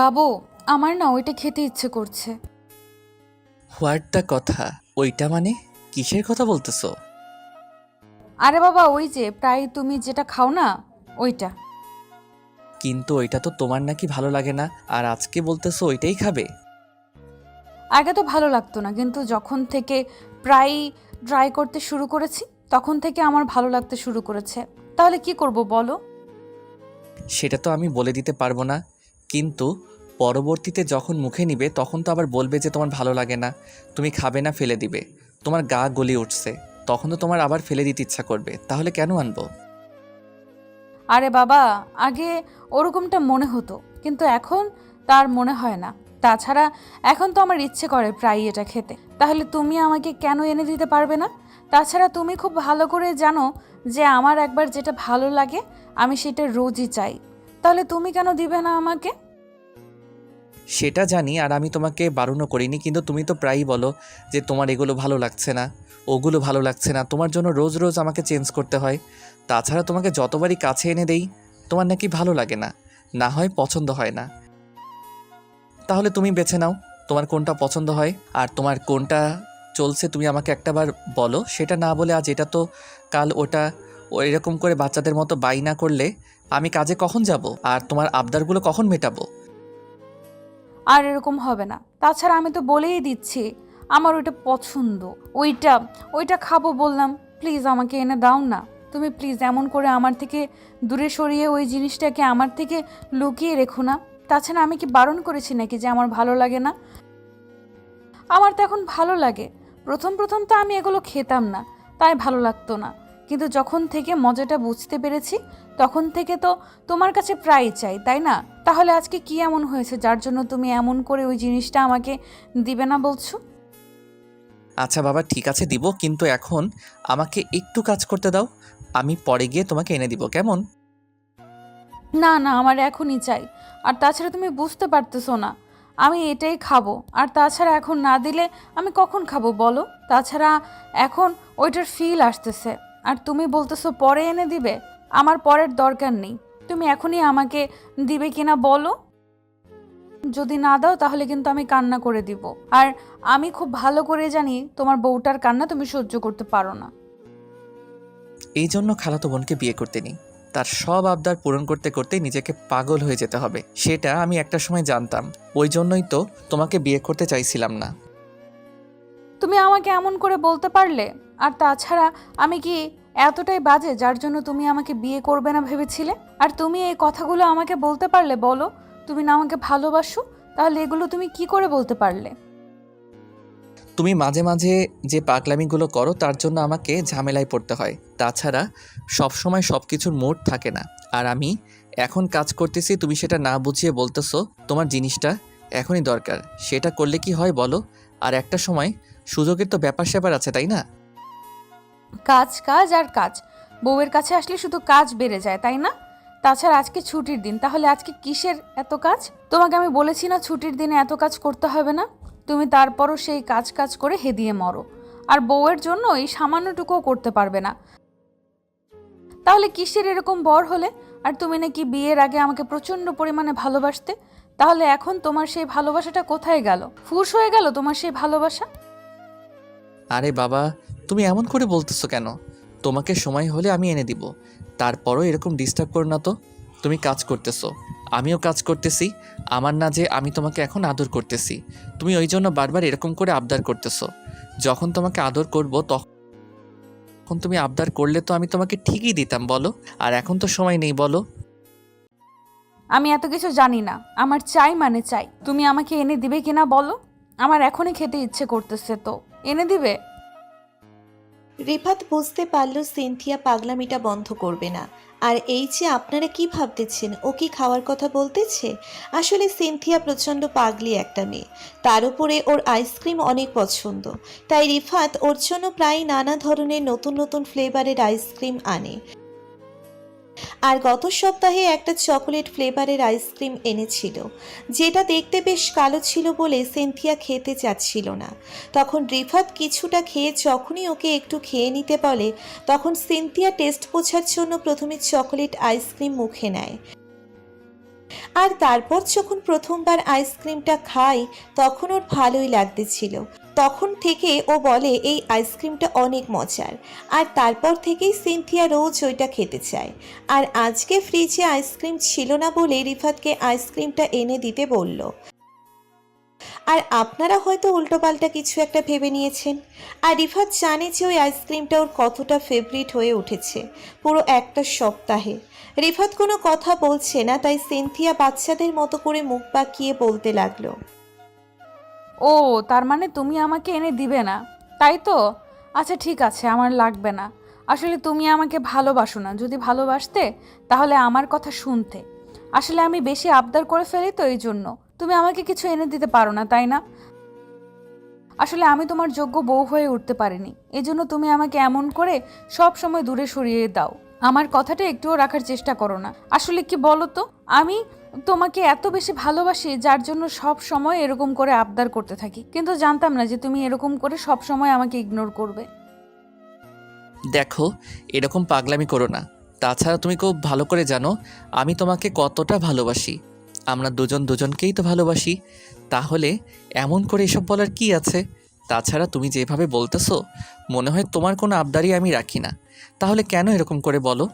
বাবু, আমার না ওইটা খেতে ইচ্ছে করছে। হোয়াট দ্য কথা? ওইটা মানে কিসের কথা বলতেছো? আরে বাবা, ওই যে প্রায় তুমি যেটা খাও না, ওইটা। কিন্তু ওইটা তো তোমার নাকি ভালো লাগে না, আর আজকে বলতেছো ওইটাই খাবে? আগে তো ভালো লাগতো না, কিন্তু যখন থেকে প্রায় ট্রাই করতে শুরু করেছি তখন থেকে আমার ভালো লাগতে শুরু করেছে। তাহলে কি করব বলো? সেটা তো আমি বলে দিতে পারবো না, কিন্তু পরবর্তীতে যখন মুখে নিবে তখন তো আবার বলবে যে তোমার ভালো লাগে না, তুমি খাবে না, ফেলে দিবে। তোমার গা গলি উঠছে, তখন তো তোমার আবার ফেলে দিতে ইচ্ছা করবে, তাহলে কেন আনবো? আরে বাবা, আগে ওরকমটা মনে হতো, কিন্তু এখন তার মনে হয় না। তাছাড়া এখন তো আমার ইচ্ছে করে প্রায় এটা খেতে। তাহলে তুমি আমাকে কেন এনে দিতে পারবে না? তাছাড়া তুমি খুব ভালো করে জানো যে আমার একবার যেটা ভালো লাগে আমি সেটা রোজই চাই। তাহলে তুমি কেন দিবে না আমাকে? সেটা জানি, আর আমি তোমাকে বারণও করিনি, কিন্তু তুমি তো প্রায়ই বলো যে তোমার এগুলো ভালো লাগছে না, ওগুলো ভালো লাগছে না, তোমার জন্য রোজ রোজ আমাকে চেঞ্জ করতে হয়। তাছাড়া তোমাকে যতবারই কাছে এনে দেই তোমার নাকি ভালো লাগে না, না হয় পছন্দ হয় না। তাহলে তুমি বেছে নাও তোমার কোনটা পছন্দ হয়, আর তোমার কোনটা চলছে তুমি আমাকে একটাবার বলো। সেটা না বলে আজ এটা তো কাল ওটা, ও এরকম করে বাচ্চাদের মতো না করলে আমি কাজে কখন যাব, আর তোমার আবদারগুলো কখন মেটাবো? আর এরকম হবে না। তাছাড়া আমি তো বলেই দিচ্ছি আমার ওইটা পছন্দ। ওইটা ওইটা খাবো বললাম। প্লিজ আমাকে এনে দাও না। তুমি প্লিজ এমন করে আমার থেকে দূরে সরিয়ে ওই জিনিসটাকে আমার থেকে লুকিয়ে রেখো না। তাছাড়া আমি কি বারণ করেছি নাকি যে আমার ভালো লাগে না? আমার তো এখন ভালো লাগে। প্রথম প্রথম তো আমি এগুলো খেতাম না, তাই ভালো লাগতো না। কিন্তু যখন থেকে মজাটা বুঝতে পেরেছি তখন থেকে তো তোমার কাছে প্রায় চাই, তাই না? তাহলে আজকে কি এমন হয়েছে যার জন্য তুমি এমন করে ওই জিনিসটা আমাকে দিবে না বলছো? আচ্ছা বাবা, ঠিক আছে দিব, কিন্তু এখন আমাকে একটু কাজ করতে দাও, আমি পরে গিয়ে তোমাকে এনে দিব, কেমন? না না, আমার এখনই চাই। আর তাছাড়া তুমি বুঝতে পারতেছো না, আমি এটাই খাবো। আর তাছাড়া এখন না দিলে আমি কখন খাবো বলো? তাছাড়া এখন ওইটার ফিল আসতেছে। আর তুমি বলতেছো পরে এনে দিবে। আমার পরের দরকার নেই। তুমি এখনই আমাকে দিবে কিনা বলো। যদি না দাও তাহলে কিন্তু আমি কান্না করে দিব। আর আমি খুব ভালো করে জানি তোমার বউটার কান্না তুমি সহ্য করতে পারো না। এই জন্য খালাতো বোনকে বিয়ে করতে নেই, তার সব আবদার পূরণ করতে করতে নিজেকে পাগল হয়ে যেতে হবে, সেটা আমি একটা সময় জানতাম। ওই জন্যই তো তোমাকে বিয়ে করতে চাইছিলাম না। তুমি আমাকে এমন করে বলতে পারলে? আর তাছাড়া আমি কি এতটাই বাজে যার জন্য তুমি আমাকে বিয়ে করবে না ভেবেছিলে? আর তুমি এই কথাগুলো আমাকে বলতে পারলে বলো? তুমি না আমাকে ভালোবাসো? তাহলে এগুলো তুমি কি করে বলতে পারলে? তুমি মাঝে মাঝে যে পাগলামিগুলো করো তার জন্য আমাকে ঝামেলায় পড়তে হয়। তাছাড়া সবসময় সব কিছুর মুড থাকে না। আর আমি এখন কাজ করতেছি, তুমি সেটা না বুঝিয়ে বলতেছো তোমার জিনিসটা এখনই দরকার। সেটা করলে কি হয় বলো? আর একটা সময় সুযোগের তো ব্যাপার স্যাপার আছে, তাই না? কাজ কাজ আর কাজ। বউয়ের কাছে আসলে শুধু কাজ বেড়ে যায়, তাই না? তাছাড়া আজকে ছুটির দিন, তাহলে আজকে কিসের এত কাজ? তোমাকে আমি বলেছি না ছুটির দিনে এত কাজ করতে হবে না? তুমি তারপরও সেই কাজ কাজ করে হেদিয়ে মরো। আর বউয়ের জন্য এই সামান্যটুকুও করতে পারবে না। তাহলে কিসের এরকম বর হলে? আর তুমি নাকি বিয়ের আগে আমাকে প্রচন্ড পরিমাণে ভালোবাসতে। তাহলে এখন তোমার সেই ভালোবাসাটা কোথায় গেল? ফুস হয়ে গেল তোমার সেই ভালোবাসা? আরে বাবা, তুমি এমন করে বলতেছো কেন? তোমাকে সময় হলে আমি এনে দিব, তারপরও এরকম ডিস্টার্ব করো না তো। তুমি কাজ করতেছো, আমিও কাজ করতেছি। আমার না যে আমি তোমাকে এখন আদর করতেছি, তুমি ওই জন্য বারবার এরকম করে আবদার করতেছো। যখন তোমাকে আদর করব তখন তুমি আবদার করলে তো আমি তোমাকে ঠিকই দিতাম, বলো। আর এখন তো সময় নেই, বলো। আমি এত কিছু জানি না। আমার চাই মানে চাই। তুমি আমাকে এনে দিবে কিনা বলো? আমার এখনই খেতে ইচ্ছে করতেছে, তো এনে দিবে? রিফাত বুঝতে পারল সিনথিয়া পাগলামিটা বন্ধ করবে না। আর এই যে আপনারা কি ভাবতেছেন, ও কি খাওয়ার কথা বলতেছে? আসলে সিনথিয়া প্রচণ্ড পাগলি একটা মেয়ে। তার উপরে ওর আইসক্রিম অনেক পছন্দ। তাই রিফাত ওর জন্য প্রায় নানা ধরনের নতুন নতুন ফ্লেভারের আইসক্রিম আনে। আর গত সপ্তাহে একটা চকোলেট ফ্লেভারের আইসক্রিম এনেছিল, যেটা দেখতে বেশ কালো ছিল বলে সিনথিয়া খেতে চাচ্ছিল না। তখন রিফাত কিছুটা খেয়ে যখনই ওকে একটু খেয়ে নিতে বলে, তখন সিনথিয়া টেস্ট বোঝার জন্য প্রথমে চকোলেট আইসক্রিম মুখে নেয়। আর তারপর যখন প্রথমবার আইসক্রিমটা খাই তখন ওর ভালোই লাগতেছিল। তখন থেকে ও বলে এই আইসক্রিমটা অনেক মজার। আর তারপর থেকেই সিনথিয়া রোজ ওইটা খেতে চায়। আর আজকে ফ্রিজে আইসক্রিম ছিল না বলে রিফাতকে আইসক্রিমটা এনে দিতে বলল। আর আপনারা হয়তো উল্টোপাল্টা কিছু একটা ভেবে নিয়েছেন। আর রিফাত জানে যে ওই আইসক্রিমটা ওর কতটা ফেভারিট হয়ে উঠেছে পুরো একটা সপ্তাহে। রিফাত কোনো কথা বলছে না, তাই সিনথিয়া বাচ্চাদের মতো করে মুখ বাঁকিয়ে বলতে লাগলো। ও, তার মানে তুমি আমাকে এনে দিবে না, তাই তো? আচ্ছা ঠিক আছে, আমার লাগবে না। আসলে তুমি আমাকে ভালোবাসো না, যদি ভালোবাসতে তাহলে আমার কথা শুনতে। আসলে আমি বেশি আবদার করে ফেলি তো, এই জন্য তুমি আমাকে কিছু এনে দিতে পারো না, তাই না? আসলে আমি তোমার যোগ্য বউ হয়ে উঠতে পারিনি, এজন্য তুমি আমাকে এমন করে সব সময় দূরে সরিয়ে দাও। আমার কথাটা একটুও রাখার চেষ্টা করো না। আসলে কি বলো তো, আমি তোমাকে এত বেশি ভালোবাসি যার জন্য সব সময় এরকম করে আবদার করতে থাকি, কিন্তু জানতাম না যে তুমি এরকম করে সব সময় আমাকে ইগনোর করবে। দেখো, এরকম পাগলামি করো না। তাছাড়া তুমি খুব ভালো করে জানো আমি তোমাকে কতটা ভালোবাসি। আমরা দুজন দুজনকেই তো ভালোবাসি। তাহলে এমন করে এসব বলার কি আছে? তাছাড়া তুমি যেভাবে বলতেছো মনে হয় তোমার কোনো আবদারই আমি রাখি না। তাহলে কেন এরকম করে বলো?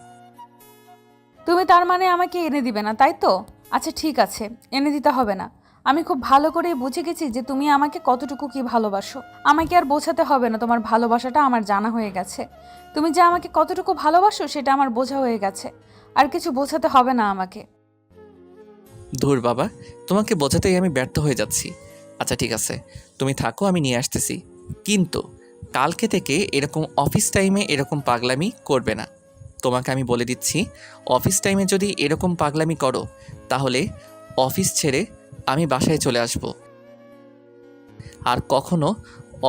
তুমি তার মানে আমাকে এনে দিবে না, তাই তো? আচ্ছা ঠিক আছে, এনে দিতে হবে না। আমি খুব ভালো করেই বুঝে গেছি যে তুমি আমাকে কতটুকু কি ভালোবাসো। আমাকে আর বোঝাতে হবে না, তোমার ভালোবাসাটা আমার জানা হয়ে গেছে। তুমি যে আমাকে কতটুকু ভালোবাসো সেটা আমার বোঝা হয়ে গেছে। আর কিছু বোঝাতে হবে না আমাকে। ধুর বাবা, তোমাকে বোঝাতেই আমি ব্যর্থ হয়ে যাচ্ছি। আচ্ছা ঠিক আছে, তুমি থাকো, আমি নিয়ে আসতেছি। কিন্তু কালকে থেকে এরকম অফিস টাইমে এরকম পাগলামি করবে না। তোমাকে আমি বলে দিচ্ছি, অফিস টাইমে যদি এরকম পাগলামি করো তাহলে অফিস ছেড়ে আমি বাসায় চলে আসব। আর কখনো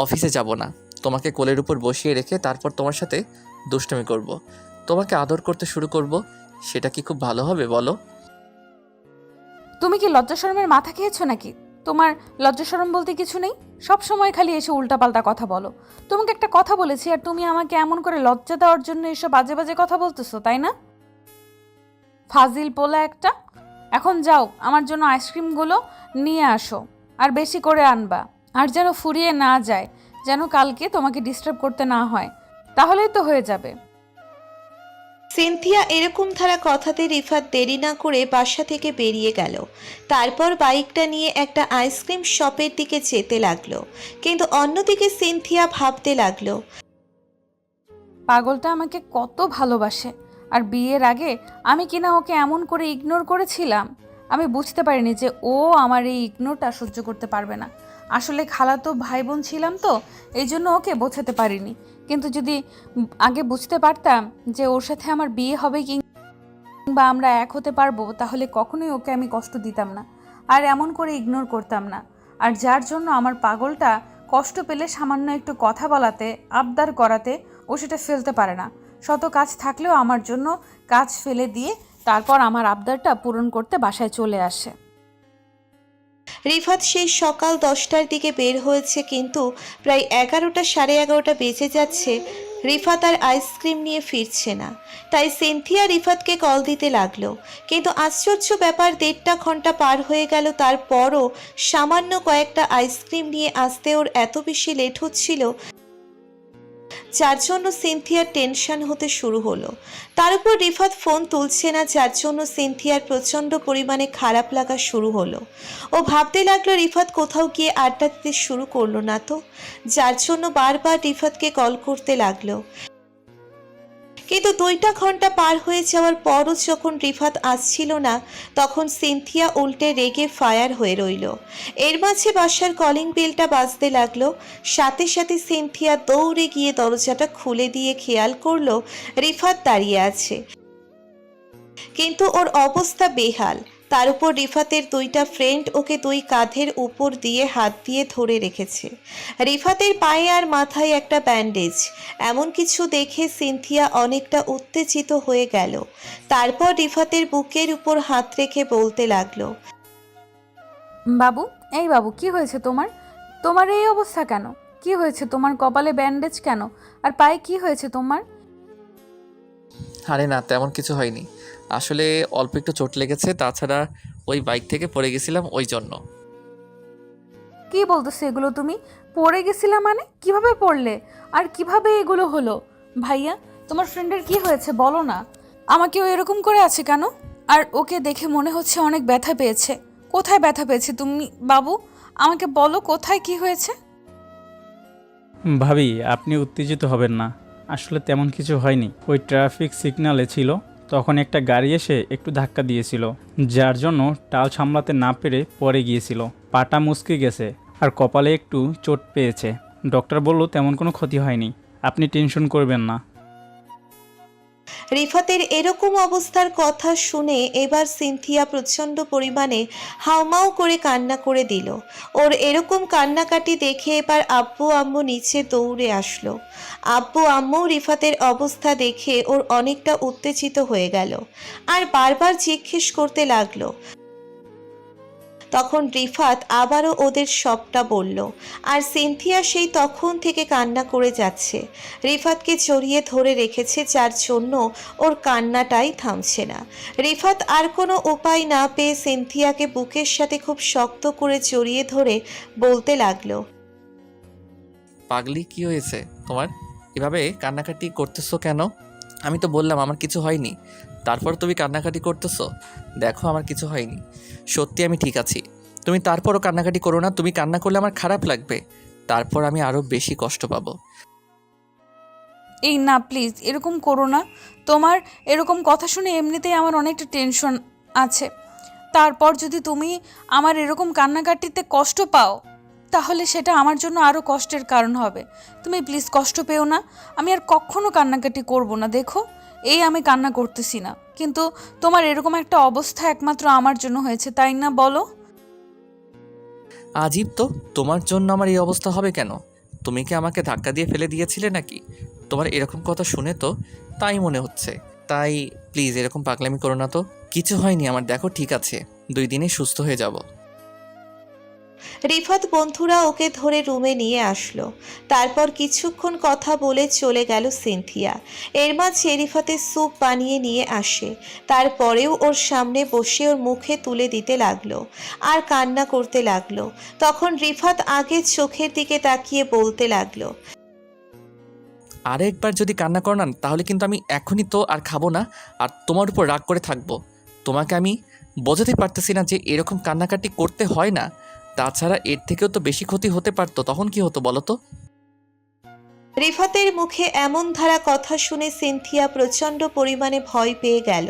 অফিসে যাব না। তোমাকে কোলের উপর বসিয়ে রেখে তারপর তোমার সাথে দুষ্টুমি করব। তোমাকে আদর করতে শুরু করব। সেটা কি খুব ভালো হবে বলো? তুমি কি লজ্জা শরমের মাথা খেয়েছো নাকি? তোমার লজ্জা শরম বলতে কিছু নেই? সব সময় খালি এসে উল্টাপাল্টা কথা বলো। তোমাকে একটা কথা বলেছি আর তুমি আমাকে এমন করে লজ্জা দেওয়ার জন্য এসব বাজে বাজে কথা বলতেছো, তাই না? ফাজিল পোলা একটা। এখন যাও, আমার জন্য আইসক্রিমগুলো নিয়ে আসো। আর বেশি করে আনবা। আর যেন ফুরিয়ে না যায়, যেন কালকে তোমাকে ডিস্টার্ব করতে না হয়। তাহলেই তো হয়ে যাবে। সিনথিয়া এরকম ধারা কথাতে রিফাত দেরি না করে বাসা থেকে বেরিয়ে গেল। তারপর বাইকটা নিয়ে একটা আইসক্রিম শপের দিকে যেতে লাগলো। কিন্তু অন্যদিকে সিনথিয়া ভাবতে লাগলো, পাগলটা আমাকে কত ভালোবাসে। আর বিয়ের আগে আমি কিনা ওকে এমন করে ইগনোর করেছিলাম। আমি বুঝতে পারিনি যে ও আমার এই ইগনোরটা সহ্য করতে পারবে না। আসলে খালাতো ভাই বোন ছিলাম তো, এই জন্য ওকে বোঝাতে পারিনি। কিন্তু যদি আগে বুঝতে পারতাম যে ওর সাথে আমার বিয়ে হবে কিংবা আমরা এক হতে পারবো, তাহলে কখনোই ওকে আমি কষ্ট দিতাম না আর এমন করে ইগনোর করতাম না। আর যার জন্য আমার পাগলটা কষ্ট পেলে সামান্য একটু কথা বলাতে, আবদার করাতে ও সেটা ফেলতে পারে না। শত কাজ থাকলেও আমার জন্য কাজ ফেলে দিয়ে তারপর আমার আবদারটা পূরণ করতে বাসায় চলে আসে। রিফাত সেই সকাল 10টার দিকে বের হয়েছে, কিন্তু প্রায় 11টা সাড়ে 11টা বেজে যাচ্ছে। রিফাত আর আইসক্রিম নিয়ে ফিরছে না। তাই সিনথিয়া রিফাতকে কল দিতে লাগলো। কিন্তু আশ্চর্য ব্যাপার, 1.5 ঘন্টা পার হয়ে গেল, তারপরও সামান্য কয়েকটা আইসক্রিম নিয়ে আসতে ওর এত বেশি লেট হচ্ছিল, যার জন্য সিনথিয়ার টেনশন হতে শুরু হলো। তার উপর রিফাত ফোন তুলছে না, যার জন্য সিনথিয়ার প্রচণ্ড পরিমাণে খারাপ লাগা শুরু হলো। ও ভাবতে লাগলো রিফাত কোথাও গিয়ে আড্ডা দিতে শুরু করলো না তো, যার জন্য বারবার রিফাতকে কল করতে লাগলো। কিন্তু 2টা ঘন্টা পার হয়ে যাওয়ার পরও যখন রিফাত আসছিল না, তখন সিনথিয়া উল্টে রেগে ফায়ার হয়ে রইল। এর মাঝে বাসার কলিং বেলটা বাজতে লাগলো। সাথে সাথে সিনথিয়া দৌড়ে গিয়ে দরজাটা খুলে দিয়ে খেয়াল করলো রিফাত দাঁড়িয়ে আছে, কিন্তু ওর অবস্থা বেহাল। তার উপর রিফাতের 2টা ফ্রেন্ড ওকে 2 কাঁধের উপর দিয়ে হাত দিয়ে ধরে রেখেছে। রিফাতের পায়ে আর মাথায় একটা ব্যান্ডেজ। এমন কিছু দেখে সিনথিয়া অনেকটা উত্তেজিত হয়ে গেল। তারপর রিফাতের বুকের উপর হাত রেখে বলতে লাগলো, বাবু, এই বাবু, কি হয়েছে তোমার? তোমার এই অবস্থা কেন? কি হয়েছে তোমার? কপালে ব্যান্ডেজ কেন? আর পায়ে কি হয়েছে তোমার? আরে না, তেমন কিছু হয়নি। আসলে অল্প একটু চোট লেগেছে, তাছাড়া ওই বাইক থেকে পড়ে গেছিলাম ওই জন্য। কি বলতেছো এগুলো তুমি? পড়ে গেছিলা মানে? কিভাবে পড়লে? আর কিভাবে এগুলো হলো? ভাইয়া, তোমার ফ্রেন্ডের কি হয়েছে বলো না। আমাকে ও এরকম করে আছে কেন? আর ওকে দেখে মনে হচ্ছে অনেক ব্যথা পেয়েছে। কোথায় ব্যথা পেয়েছে তুমি বাবু? আমাকে বলো কোথায় কি হয়েছে? ভাবি, আপনি উত্তেজিত হবেন না। আসলে তেমন কিছু হয়নি। ওই ট্রাফিক সিগন্যালে ছিল, তখন একটা গাড়ি এসে একটু ধাক্কা দিয়েছিল, যার জন্য টাল সামলাতে না পেরে পড়ে গিয়েছিল। পাটা মুচকে গেছে আর কপালে একটু চোট পেয়েছে। ডক্টর বলল তেমন কোনো ক্ষতি হয়নি, আপনি টেনশন করবেন না। রিফাতের এরকম অবস্থার কথা শুনে এবার সিনথিয়া প্রচণ্ড পরিমাণে হাউমাউ করে কান্না করে দিল। ওর এরকম কান্নাকাটি দেখে এবার আব্বু আম্মু নিচে দৌড়ে আসলো। আব্বু আম্মু রিফাতের অবস্থা দেখে ওর অনেকটা উত্তেজিত হয়ে গেল আর বারবার জিজ্ঞেস করতে লাগলো। তখন রিফাত আবারও ওদের সবটা বলল আর সিনথিয়া সেই তখন থেকে কান্না করে যাচ্ছে। রিফাতকে জড়িয়ে ধরে রেখেছে, যার জন্য ওর কান্নাটাই থামছে না। রিফাত আর কোনো উপায় না পেয়ে সিনথিয়াকে বুকের সাথে খুব শক্ত করে জড়িয়ে ধরে বলতে লাগলো, পাগলি, কি হয়েছে তোমার? এভাবে কান্নাকাটি করতেছো কেন? আমি তো বললাম আমার কিছু হয়নি, তারপর তুমি কান্নাকাটি করতেছো। দেখো আমার কিছু হয়নি, সত্যি আমি ঠিক আছি। তুমি তারপরও কান্নাকাটি করো না। তুমি কান্না করলে আমার খারাপ লাগবে, তারপর আমি আরও বেশি কষ্ট পাবো। এই না প্লিজ, এরকম করো না। তোমার এরকম কথা শুনে এমনিতেই আমার অনেকটা টেনশন আছে। তারপর যদি তুমি আমার এরকম কান্নাকাটিতে কষ্ট পাও, তাহলে সেটা আমার জন্য আরও কষ্টের কারণ হবে। তুমি প্লিজ কষ্ট পেও না। আমি আর কখনো কান্নাকাটি করব না। দেখো, এই আমি কান্না করতেছি না, কিন্তু তোমার এরকম একটা অবস্থা একমাত্র আমার জন্য হয়েছে, তাই না বলো? আজীব তো, তোমার জন্য আমার এই অবস্থা হবে কেন? তুমি কি আমাকে ধাক্কা দিয়ে ফেলে দিয়েছিলে নাকি? তোমার এরকম কথা শুনে তো তাই মনে হচ্ছে। তাই প্লিজ এরকম পাগলামি করো না তো। কিছু হয়নি আমার, দেখো ঠিক আছে, 2 দিনে সুস্থ হয়ে যাব। রিফাত বন্ধুরা ওকে ধরে রুমে নিয়ে আসলো। তারপর কিছুক্ষণ কথা বলে চলে গেল সিনথিয়া। এর মাঝে রিফাতের স্যুপ বানিয়ে নিয়ে আসে। তারপরেও ওর সামনে বসে ওর মুখে তুলে দিতে লাগলো আর কান্না করতে লাগলো। তখন রিফাত আগে চোখের দিকে তাকিয়ে বলতে লাগলো, আরেকবার যদি কান্না করো না, তাহলে কিন্তু আমি এখনই তো আর খাবো না, আর তোমার উপর রাগ করে থাকবো। তোমাকে আমি বোঝাতে পারতেছি না যে এরকম কান্নাকাটি করতে হয় না। তাছাড়া এর থেকেও তো বেশি ক্ষতি হতে পারতো, তখন কি হতো বলো তো? রিফাতের মুখে এমন ধারা কথা শুনে সিনথিয়া প্রচণ্ড পরিমাণে ভয় পেয়ে গেল।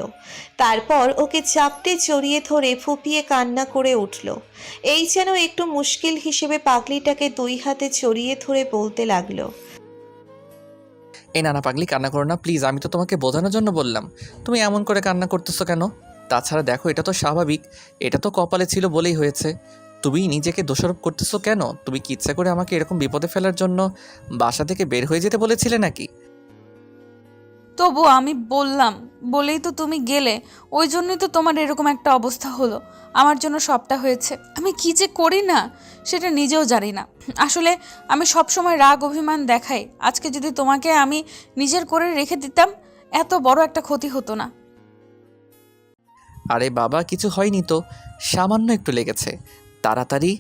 তারপর ওকে চাপটে জড়িয়ে ধরে ফুপিয়ে কান্না করে উঠল। এই যেন একটু মুশকিল হিসেবে পাগলিটাকে 2 হাতে জড়িয়ে ধরে বলতে লাগলো, এই না না পাগলি, কান্না করো না প্লিজ, আমি তো তোমাকে বোঝানোর জন্য বললাম। তুমি এমন করে কান্না করতেছো কেন? তাছাড়া দেখো, এটা তো স্বাভাবিক, এটা তো কপালে ছিল বলেই হয়েছে। তুমি নিজেকে দোষারোপ করতেছো কেন? তুমি কি ইচ্ছা করে আমাকে এরকম বিপদে ফেলার জন্য বাসা থেকে বের হয়ে যেতে বলেছিলে নাকি? তবু আমি বললাম বলেই তো তুমি গেলে। ওই জন্যই তো তোমার এরকম একটা অবস্থা হলো। আমার জন্য সবটা হয়েছে। আমি কি যে করি না সেটা নিজেও জানি না। আসলে আমি সব সময় রাগ অভিমান দেখাই। আজকে যদি তোমাকে আমি নিজের করে রেখে দিতাম, এত বড় একটা ক্ষতি হতো না। আরে বাবা, কিছু হয়নি তো, সামান্য একটু লেগেছে। তাড়াতাড়ি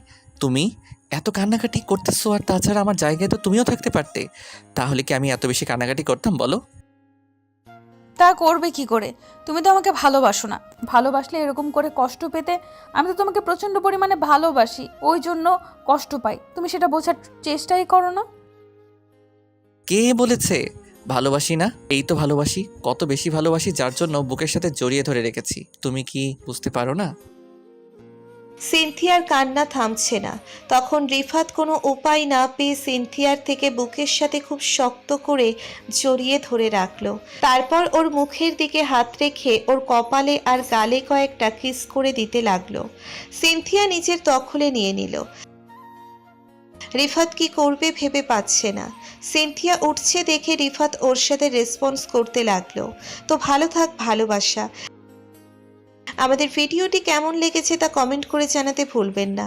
তুমি এত কান্নাকাটি করতেছো, আর তাছাড়া আমার জায়গায় তো তুমিও থাকতে পারতে। তাহলে কি আমি এত বেশি কান্নাকাটি করতাম বলো? তা করবে কি করে? তুমি তো আমাকে ভালোবাসো না। ভালোবাসলে এরকম করে কষ্ট পেতে? আমি তো তোমাকে প্রচণ্ড পরিমাণে ভালোবাসি, ওই জন্য কষ্ট পাই। তুমি সেটা বোঝার চেষ্টাই করো না। কে বলেছে ভালোবাসি না? এই তো ভালোবাসি, কত বেশি ভালোবাসি, যার জন্য বুকের সাথে জড়িয়ে ধরে রেখেছি। তুমি কি বুঝতে পারো না? সিনথিয়ার কান্না থামছে না। তখন রিফাত কোনো উপায় না পেয়ে সিনথিয়ার থেকে বুকের সাথে খুব শক্ত করে জড়িয়ে ধরে রাখলো। তারপর ওর মুখের দিকে হাত রেখে ওর কপালে আর গালে কয়েকটা কিস করে দিতে লাগলো। সিনথিয়া নিজের দখলে নিয়ে নিল। রিফাত কি করবে ভেবে পাচ্ছে না। সিনথিয়া উঠছে দেখে রিফাত ওর সাথে রেসপন্স করতে লাগলো। তো ভালো থাক ভালোবাসা। আমাদের ভিডিওটি কেমন লেগেছে তা কমেন্ট করে জানাতে ভুলবেন না।